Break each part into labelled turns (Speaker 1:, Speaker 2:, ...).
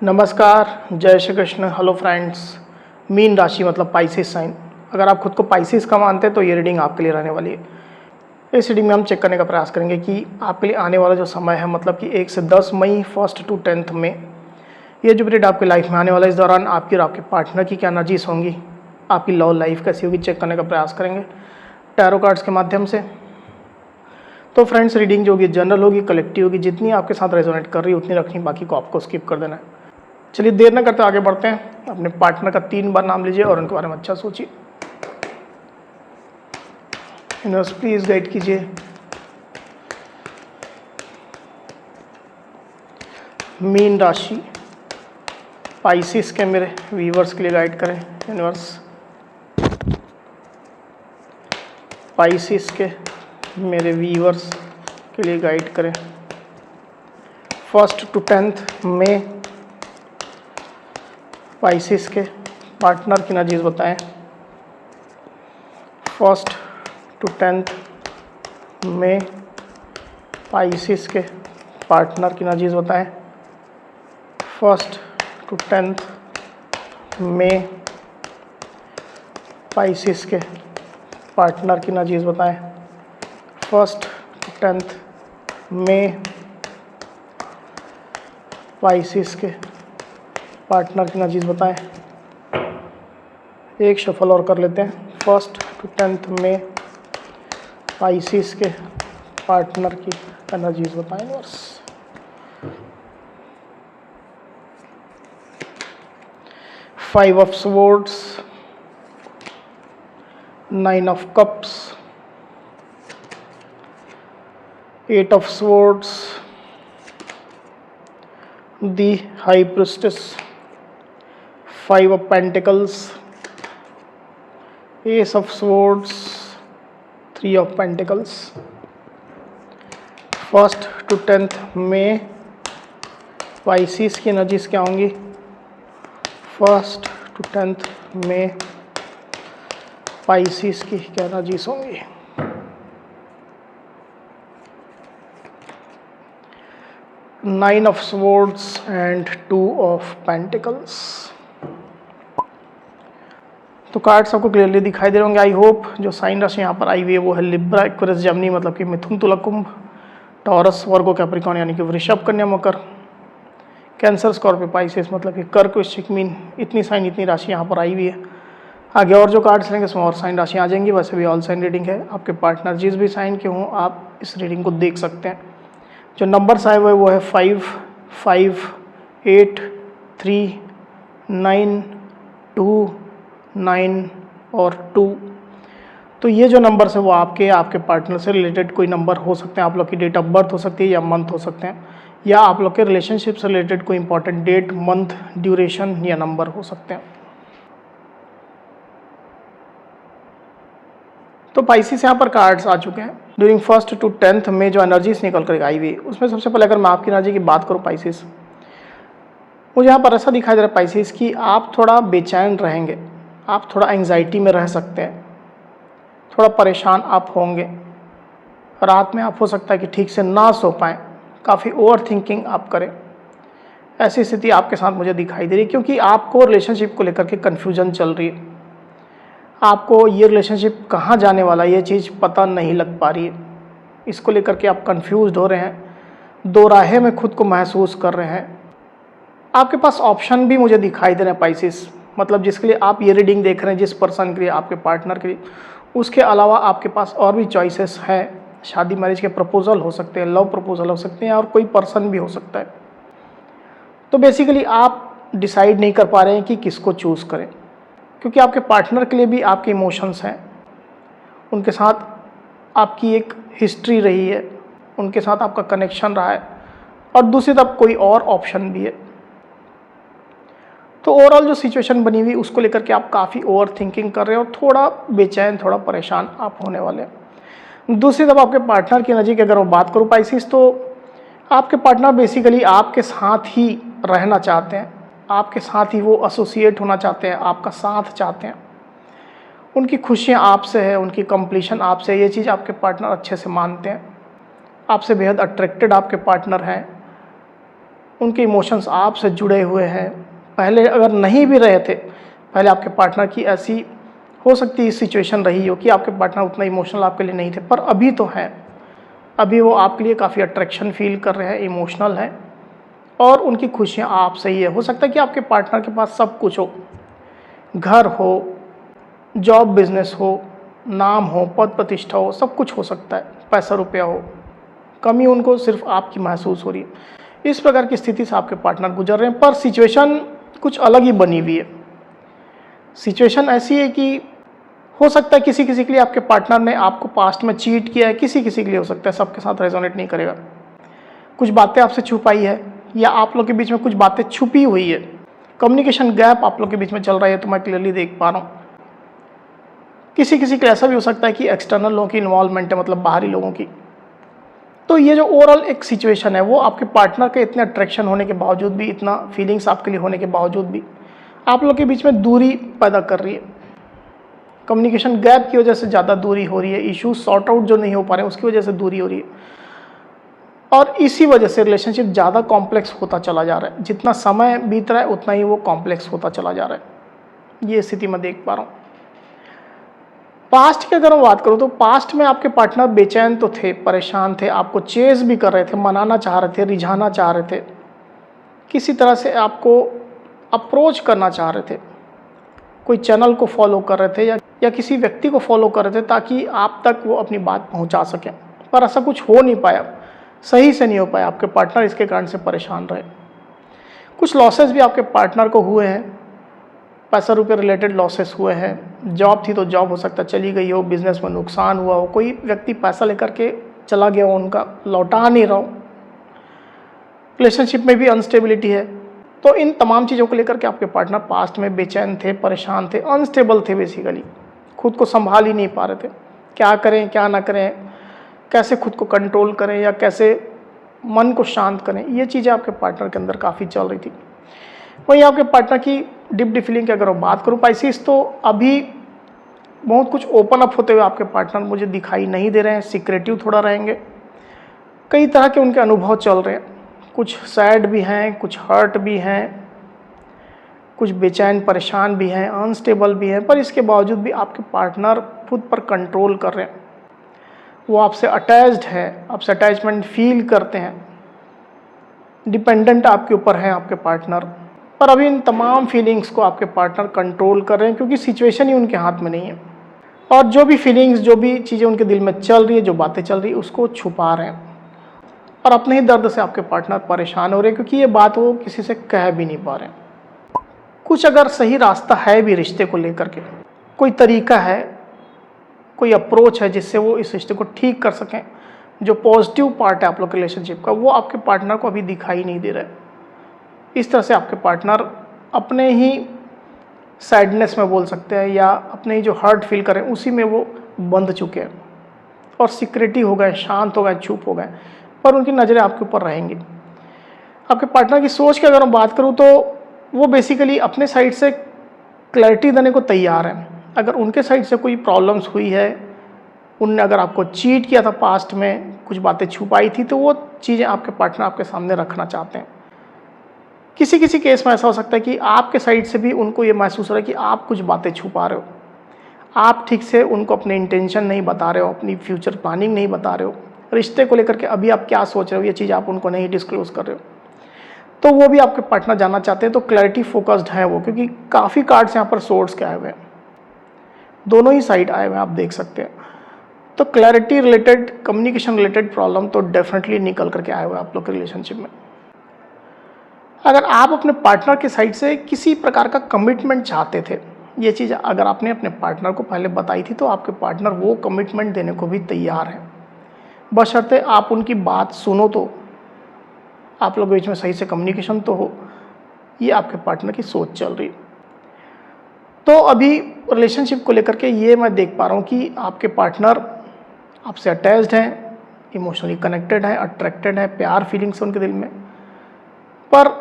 Speaker 1: नमस्कार, जय Shri Krishna. Hello friends. Mean राशि मतलब पाइसेस साइन। अगर आप खुद को पाइसेस का मानते हैं तो ये रीडिंग आपके लिए रहने वाली है। इस रीडिंग में हम चेक करने का प्रयास करेंगे कि आपके लिए आने वाला जो समय है, मतलब कि 1 से 10 मई 1 to 10 में ये जो पीरियड आपकी लाइफ में आने वाला है, इस दौरान आपकी और आपके पार्टनर की क्या एनर्जीज होंगी, आपकी लव लाइफ कैसी होगी, चेक करने का प्रयास करेंगे टैरो कार्ड्स के माध्यम से। तो फ्रेंड्स, रीडिंग जो होगी जनरल होगी, कलेक्टिव होगी, जितनी आपके साथ रेजोनेट कर रही है उतनी रखनी, बाकी को आपको स्किप कर देना है। चलिए देर न करते आगे बढ़ते हैं। अपने पार्टनर का 3 बार नाम लीजिए और उनके बारे में अच्छा सोचिए। यूनिवर्स प्लीज गाइड कीजिए। मीन राशि पाइसिस के मेरे व्यूअर्स के लिए गाइड करें यूनिवर्स। पाइसिस के मेरे व्यूअर्स के लिए गाइड करें 1 to 10 में पाइसिस के पार्टनर की एनर्जीज बताएं। 1 to 10 में पाइसिस के पार्टनर की एनर्जीज बताएं। 1 to 10 में पाइसिस के पार्टनर की एनर्जीज बताएं। 1 to 10 में पाइसिस के पार्टनर की एनर्जीज बताएं। एक शफल और कर लेते हैं। 1 to 10 में पाइसिस के पार्टनर की एनर्जीज बताएं बस। Five of swords, 9 of cups, 8 of swords, the high priestess, 5 of pentacles, ace of swords, 3 of pentacles। 1 to 10 में पाइसिस की एनर्जीज क्या होंगी? 1 to 10 में पाइसिस की क्या एनर्जीज होंगी? Nine of swords and 2 of pentacles। तो कार्ड्स आपको क्लियरली दिखाई दे रहे होंगे। आई होप जो साइन राशि यहाँ पर आई हुई है वो है लिब्रा, एक्वेरियस, जेमिनी मतलब कि मिथुन, तुला, कुंभ, टॉरस, वर्गो, कैप्रिकॉर्न यानी कि वृषभ, कन्या, मकर, कैंसर, स्कॉर्पियो, पाइसेस मतलब कि कर्क, वृश्चिक, मीन। इतनी साइन, इतनी राशि यहाँ पर आई हुई है। आगे और जो कार्ड्स लेंगे उसमें और साइन राशि आ जाएंगी। वैसे भी ऑल साइन रीडिंग है। आपके पार्टनर जिस भी साइन के हों आप इस रीडिंग को देख सकते हैं। जो नंबर्स आए हुए वो है 5, 5, 8, 3, 9, 2, 9 और 2। तो ये जो नंबर्स है वो आपके पार्टनर से रिलेटेड कोई नंबर हो सकते हैं। आप लोग की डेट ऑफ बर्थ हो सकती है या मंथ हो सकते हैं, या आप लोग के रिलेशनशिप से रिलेटेड कोई इंपॉर्टेंट डेट, मंथ, ड्यूरेशन या नंबर हो सकते हैं। तो पाइसिस यहाँ पर कार्ड्स आ चुके हैं। ड्यूरिंग 1 to 10 में जो एनर्जीज निकल कर आई हुई, उसमें सबसे पहले अगर मैं आपकी एनर्जी की बात करूँ पाइसिस, मुझे यहाँ पर ऐसा दिखाई दे रहा है पाइसिस कि आप थोड़ा बेचैन रहेंगे, आप थोड़ा एंग्जाइटी में रह सकते हैं, थोड़ा परेशान आप होंगे। रात में आप हो सकता है कि ठीक से ना सो पाएँ, काफ़ी ओवर थिंकिंग आप करें। ऐसी स्थिति आपके साथ मुझे दिखाई दे रही है, क्योंकि आपको रिलेशनशिप को लेकर के कन्फ्यूजन चल रही है। आपको ये रिलेशनशिप कहाँ जाने वाला है ये चीज़ पता नहीं लग पा रही है। इसको लेकर के आप कंफ्यूज्ड हो रहे हैं, दो राहें में खुद को महसूस कर रहे हैं। आपके पास ऑप्शन भी मुझे दिखाई दे रहे हैं पाइसिस, मतलब जिसके लिए आप ये रीडिंग देख रहे हैं, जिस पर्सन के लिए, आपके पार्टनर के लिए, उसके अलावा आपके पास और भी चॉइसेस हैं। शादी मैरिज के प्रपोजल हो सकते हैं, लव प्रपोजल हो सकते हैं, और कोई पर्सन भी हो सकता है। तो बेसिकली आप डिसाइड नहीं कर पा रहे हैं कि किसको चूज़ करें, क्योंकि आपके पार्टनर के लिए भी आपके इमोशंस हैं, उनके साथ आपकी एक हिस्ट्री रही है, उनके साथ आपका कनेक्शन रहा है, और दूसरी तरफ कोई और ऑप्शन भी है। तो ओवरऑल जो सिचुएशन बनी हुई उसको लेकर के आप काफ़ी ओवर थिंकिंग कर रहे हो और थोड़ा बेचैन, थोड़ा परेशान आप होने वाले हैं। दूसरी तरफ आपके पार्टनर की एनर्जी की अगर मैं बात करूँ पाइसिस, तो आपके पार्टनर बेसिकली आपके साथ ही रहना चाहते हैं, आपके साथ ही वो एसोसिएट होना चाहते हैं, आपका साथ चाहते हैं। उनकी खुशियाँ आपसे है, उनकी कंप्लीशन आपसे, ये चीज़ आपके पार्टनर अच्छे से मानते हैं। आपसे बेहद अट्रैक्टेड आपके पार्टनर हैं। उनके इमोशंस आपसे जुड़े हुए हैं। पहले अगर नहीं भी रहे थे, पहले आपके पार्टनर की ऐसी हो सकती है सिचुएशन रही हो कि आपके पार्टनर उतना इमोशनल आपके लिए नहीं थे, पर अभी तो हैं। अभी वो आपके लिए काफ़ी अट्रैक्शन फील कर रहे हैं, इमोशनल हैं और उनकी खुशियाँ आपसे ही है। हो सकता है कि आपके पार्टनर के पास सब कुछ हो, घर हो, जॉब बिजनेस हो, नाम हो, पद प्रतिष्ठा हो, सब कुछ हो सकता है, पैसा रुपया हो, कमी उनको सिर्फ आपकी महसूस हो रही है। इस प्रकार की स्थिति से आपके पार्टनर गुजर रहे हैं, पर सिचुएशन कुछ अलग ही बनी हुई है। सिचुएशन ऐसी है कि हो सकता है किसी किसी के लिए आपके पार्टनर ने आपको पास्ट में चीट किया है, किसी किसी के लिए हो सकता है, सबके साथ रेजोनेट नहीं करेगा। कुछ बातें आपसे छुपाई है या आप लोग के बीच में कुछ बातें छुपी हुई है, कम्युनिकेशन गैप आप लोग के बीच में चल रहा है, तो मैं क्लियरली देख पा रहा हूँ। किसी किसी के ऐसा भी हो सकता है कि एक्सटर्नल लोगों की इन्वॉल्वमेंट है, मतलब बाहरी लोगों की। तो ये जो ओवरऑल एक सिचुएशन है वो आपके पार्टनर के इतने अट्रैक्शन होने के बावजूद भी, इतना फीलिंग्स आपके लिए होने के बावजूद भी आप लोग के बीच में दूरी पैदा कर रही है। कम्युनिकेशन गैप की वजह से ज़्यादा दूरी हो रही है, इश्यूज सॉर्ट आउट जो नहीं हो पा रहे हैं उसकी वजह से दूरी हो रही है, और इसी वजह से रिलेशनशिप ज़्यादा कॉम्प्लेक्स होता चला जा रहा है। जितना समय बीत रहा है उतना ही वो कॉम्प्लेक्स होता चला जा रहा है। ये स्थिति मैं देख पा रहा हूँ। पास्ट की अगर मैं बात करूँ तो पास्ट में आपके पार्टनर बेचैन तो थे, परेशान थे, आपको चेज भी कर रहे थे, मनाना चाह रहे थे, रिझाना चाह रहे थे, किसी तरह से आपको अप्रोच करना चाह रहे थे, कोई चैनल को फॉलो कर रहे थे या किसी व्यक्ति को फॉलो कर रहे थे ताकि आप तक वो अपनी बात पहुंचा सकें, पर ऐसा कुछ हो नहीं पाया, सही से नहीं हो पाया। आपके पार्टनर इसके कारण से परेशान रहे। कुछ लॉसेस भी आपके पार्टनर को हुए हैं, पैसा रुपये रिलेटेड लॉसेस हुए हैं। जॉब थी तो जॉब हो सकता है चली गई हो, बिजनेस में नुकसान हुआ हो, कोई व्यक्ति पैसा लेकर के चला गया हो, उनका लौटा नहीं रहा हो, रिलेशनशिप में भी अनस्टेबिलिटी है। तो इन तमाम चीज़ों को लेकर के आपके पार्टनर पास्ट में बेचैन थे, परेशान थे, अनस्टेबल थे, बेसिकली खुद को संभाल ही नहीं पा रहे थे। क्या करें क्या ना करें, कैसे खुद को कंट्रोल करें या कैसे मन को शांत करें, ये चीज़ें आपके पार्टनर के अंदर काफ़ी चल रही थी। वहीं आपके पार्टनर की डीप फीलिंग की अगर मैं बात करूँ पाइसेस, तो अभी बहुत कुछ ओपन अप होते हुए आपके पार्टनर मुझे दिखाई नहीं दे रहे हैं, सीक्रेटिव थोड़ा रहेंगे। कई तरह के उनके अनुभव चल रहे हैं, कुछ सैड भी हैं, कुछ हर्ट भी हैं, कुछ बेचैन परेशान भी हैं, अनस्टेबल भी हैं, पर इसके बावजूद भी आपके पार्टनर खुद पर कंट्रोल कर रहे हैं। वो आपसे अटैच्ड है, आपसे अटैचमेंट फील करते हैं, डिपेंडेंट आपके ऊपर हैं आपके पार्टनर। पर अभी इन तमाम फीलिंग्स को आपके पार्टनर कंट्रोल कर रहे हैं क्योंकि सिचुएशन ही उनके हाथ में नहीं है, और जो भी फीलिंग्स, जो भी चीज़ें उनके दिल में चल रही है, जो बातें चल रही है, उसको छुपा रहे हैं। और अपने ही दर्द से आपके पार्टनर परेशान हो रहे हैं क्योंकि ये बात वो किसी से कह भी नहीं पा रहे हैं। कुछ अगर सही रास्ता है भी रिश्ते को लेकर के, कोई तरीका है, कोई अप्रोच है जिससे वो इस रिश्ते को ठीक कर सकें, जो पॉजिटिव पार्ट है आप लोग के रिलेशनशिप का, वो आपके पार्टनर को अभी दिखाई नहीं दे रहा है। इस तरह से आपके पार्टनर अपने ही सैडनेस में बोल सकते हैं या अपने ही जो हर्ट फील करें उसी में वो बंध चुके हैं और सिक्रेटिव हो गए, शांत हो गए, चुप हो गए, पर उनकी नज़रें आपके ऊपर रहेंगी। आपके पार्टनर की सोच की अगर मैं बात करूँ तो वो बेसिकली अपने साइड से क्लैरिटी देने को तैयार हैं। अगर उनके साइड से कोई प्रॉब्लम्स हुई है, उनने अगर आपको चीट किया था पास्ट में, कुछ बातें छुपाई थी, तो वो चीज़ें आपके पार्टनर आपके सामने रखना चाहते हैं। किसी किसी केस में ऐसा हो सकता है कि आपके साइड से भी उनको ये महसूस हो रहा है कि आप कुछ बातें छुपा रहे हो, आप ठीक से उनको अपने इंटेंशन नहीं बता रहे हो, अपनी फ्यूचर प्लानिंग नहीं बता रहे हो, रिश्ते को लेकर के अभी आप क्या सोच रहे हो, ये चीज़ आप उनको नहीं डिस्क्लोज कर रहे हो। तो वो भी आपके पार्टनर जानना चाहते हैं। तो क्लैरिटी फोकस्ड है वो, क्योंकि काफ़ी कार्ड्स यहाँ पर सोर्स के आए हुए हैं, दोनों ही साइड आए हुए हैं, आप देख सकते हैं। तो clarity related, communication related problem तो डेफिनेटली निकल करके आए हुए हैं आप लोग के रिलेशनशिप में। अगर आप अपने पार्टनर के साइड से किसी प्रकार का कमिटमेंट चाहते थे, ये चीज़ अगर आपने अपने पार्टनर को पहले बताई थी, तो आपके पार्टनर वो कमिटमेंट देने को भी तैयार है, बशर्ते आप उनकी बात सुनो, तो आप लोगों के बीच में सही से कम्युनिकेशन तो हो। ये आपके पार्टनर की सोच चल रही है। तो अभी रिलेशनशिप को लेकर के ये मैं देख पा रहा हूँ कि आपके पार्टनर आपसे अटैच्ड हैं, इमोशनली कनेक्टेड है, अट्रैक्टेड है, प्यार फीलिंग्स उनके दिल में, पर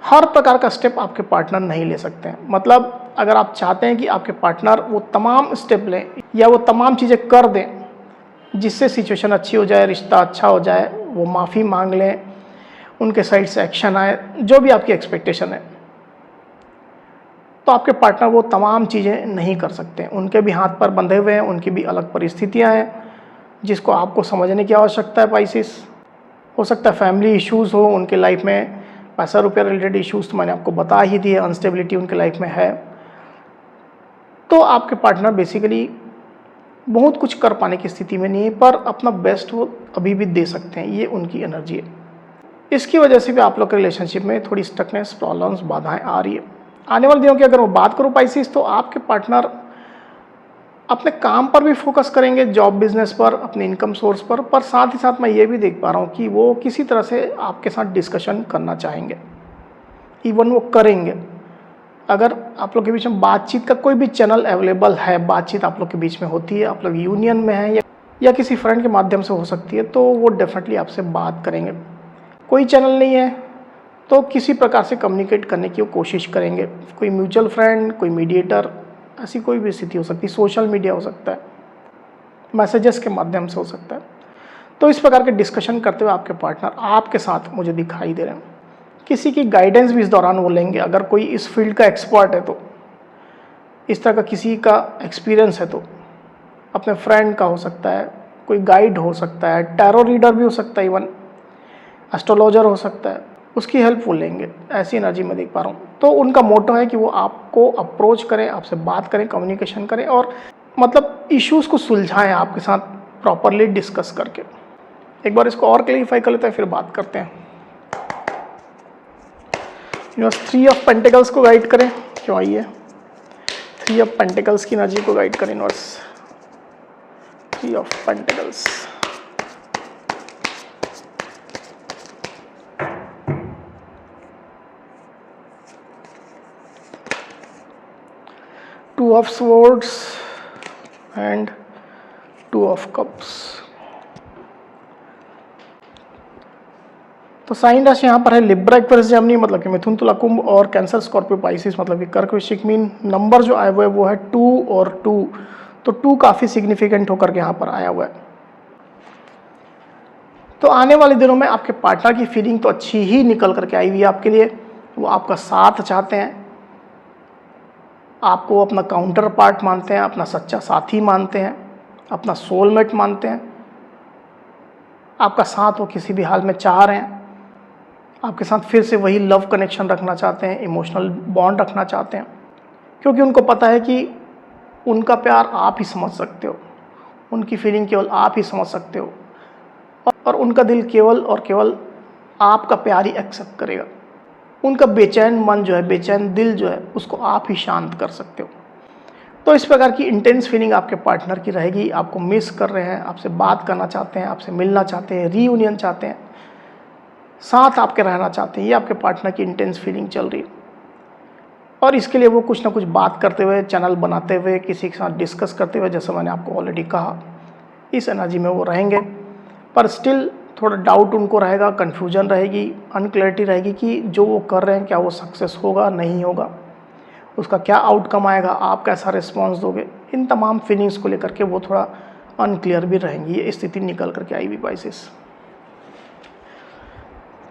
Speaker 1: हर प्रकार का स्टेप आपके पार्टनर नहीं ले सकते हैं। मतलब अगर आप चाहते हैं कि आपके पार्टनर वो तमाम स्टेप लें या वो तमाम चीज़ें कर दें जिससे सिचुएशन अच्छी हो जाए, रिश्ता अच्छा हो जाए, वो माफ़ी मांग लें, उनके साइड से एक्शन आए, जो भी आपकी एक्सपेक्टेशन है, तो आपके पार्टनर वो तमाम चीज़ें नहीं कर सकते। उनके भी हाथ पर बंधे हुए हैं, उनकी भी अलग परिस्थितियां हैं जिसको आपको समझने की आवश्यकता है। पाइसिस, हो सकता है फैमिली इश्यूज़ हो उनके लाइफ में, पैसा रुपया रिलेटेड इश्यूज़ तो मैंने आपको बता ही दिए, अनस्टेबिलिटी उनके लाइफ में है। तो आपके पार्टनर बेसिकली बहुत कुछ कर पाने की स्थिति में नहीं है, पर अपना बेस्ट वो अभी भी दे सकते हैं, ये उनकी एनर्जी है। इसकी वजह से भी आप लोग के रिलेशनशिप में थोड़ी स्टकनेस, प्रॉब्लम्स, बाधाएं आ रही है। आने वाले दिनों की अगर मैं बात करूं पाइसिस, तो आपके पार्टनर अपने काम पर भी फोकस करेंगे, जॉब बिजनेस पर, अपने इनकम सोर्स पर साथ ही साथ मैं ये भी देख पा रहा हूँ कि वो किसी तरह से आपके साथ डिस्कशन करना चाहेंगे, इवन वो करेंगे। अगर आप लोग के बीच में बातचीत का कोई भी चैनल अवेलेबल है, बातचीत आप लोग के बीच में होती है, आप लोग यूनियन में हैं या किसी फ्रेंड के माध्यम से हो सकती है, तो वो डेफिनेटली आपसे बात करेंगे। कोई चैनल नहीं है तो किसी प्रकार से कम्युनिकेट करने की वो कोशिश करेंगे, कोई म्यूचुअल फ्रेंड, कोई मीडिएटर, ऐसी कोई भी स्थिति हो सकती है। सोशल मीडिया हो सकता है, मैसेजेस के माध्यम से हो सकता है। तो इस प्रकार के डिस्कशन करते हुए आपके पार्टनर आपके साथ मुझे दिखाई दे रहे हैं। किसी की गाइडेंस भी इस दौरान वो लेंगे, अगर कोई इस फील्ड का एक्सपर्ट है तो, इस तरह का किसी का एक्सपीरियंस है तो, अपने फ्रेंड का हो सकता है, कोई गाइड हो सकता है, टैरो रीडर भी हो सकता है, इवन एस्ट्रोलॉजर हो सकता है, उसकी हेल्प वो लेंगे। ऐसी एनर्जी में देख पा रहा हूँ। तो उनका मोटो है कि वो आपको अप्रोच करें, आपसे बात करें, कम्युनिकेशन करें और मतलब इश्यूज़ को सुलझाएं आपके साथ प्रॉपरली डिस्कस करके। एक बार इसको और क्लैरिफाई कर लेते हैं, फिर बात करते हैं। यूनिवर्स 3 ऑफ पेंटिकल्स को गाइड करें, क्यों आई है 3 ऑफ पेंटिकल्स की एनर्जी को गाइड करें universe. 3 of pentacles, Two of Swords and 2 of Cups। तो साइन राशि यहाँ पर है लिब्रा, एक्वेरियस, जेमिनी, मतलब कि मिथुन, तुला, कुंभ, और कैंसर, स्कॉर्पियो, पाइसिस, मतलब कि कर्क, वृश्चिक, मीन। नंबर जो आया हुआ है वो है 2 और 2, तो 2 काफ़ी सिग्निफिकेंट होकर के यहाँ पर आया हुआ है। तो आने वाले दिनों में आपके पार्टनर की फीलिंग तो अच्छी ही निकल करके आई हुई है आपके लिए। वो आपका साथ चाहते हैं, आपको अपना काउंटर पार्ट मानते हैं, अपना सच्चा साथी मानते हैं, अपना सोलमेट मानते हैं। आपका साथ वो किसी भी हाल में चाह रहे हैं, आपके साथ फिर से वही लव कनेक्शन रखना चाहते हैं, इमोशनल बॉन्ड रखना चाहते हैं, क्योंकि उनको पता है कि उनका प्यार आप ही समझ सकते हो, उनकी फीलिंग केवल आप ही समझ सकते हो, और उनका दिल केवल और केवल आपका प्यार ही एक्सेप्ट करेगा। उनका बेचैन मन जो है, बेचैन दिल जो है, उसको आप ही शांत कर सकते हो। तो इस प्रकार की इंटेंस फीलिंग आपके पार्टनर की रहेगी। आपको मिस कर रहे हैं, आपसे बात करना चाहते हैं, आपसे मिलना चाहते हैं, रीयूनियन चाहते हैं, साथ आपके रहना चाहते हैं। ये आपके पार्टनर की इंटेंस फीलिंग चल रही है, और इसके लिए वो कुछ ना कुछ बात करते हुए, चैनल बनाते हुए, किसी के साथ डिस्कस करते हुए, जैसा मैंने आपको ऑलरेडी कहा, इस एनर्जी में वो रहेंगे। पर स्टिल थोड़ा डाउट उनको रहेगा, कन्फ्यूजन रहेगी, अनक्लैरिटी रहेगी कि जो वो कर रहे हैं क्या वो सक्सेस होगा, नहीं होगा, उसका क्या आउटकम आएगा, आप कैसा रिस्पॉन्स दोगे। इन तमाम फीलिंग्स को लेकर के वो थोड़ा अनक्लियर भी रहेंगी। ये स्थिति निकल करके आई हुई पाइसिस।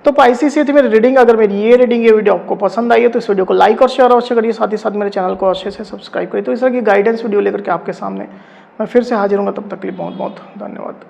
Speaker 1: तो पाइसिस, ये थी मेरी रीडिंग। अगर मेरी ये रीडिंग, ये वीडियो आपको पसंद आई है तो इस वीडियो को लाइक और शेयर अवश्य करिए, साथ ही साथ मेरे चैनल को अवश्य से सब्सक्राइब करिए। तो इस तरह की गाइडेंस वीडियो लेकर के आपके सामने मैं फिर से हाजिर हूँगा। तब तक के लिए बहुत बहुत धन्यवाद।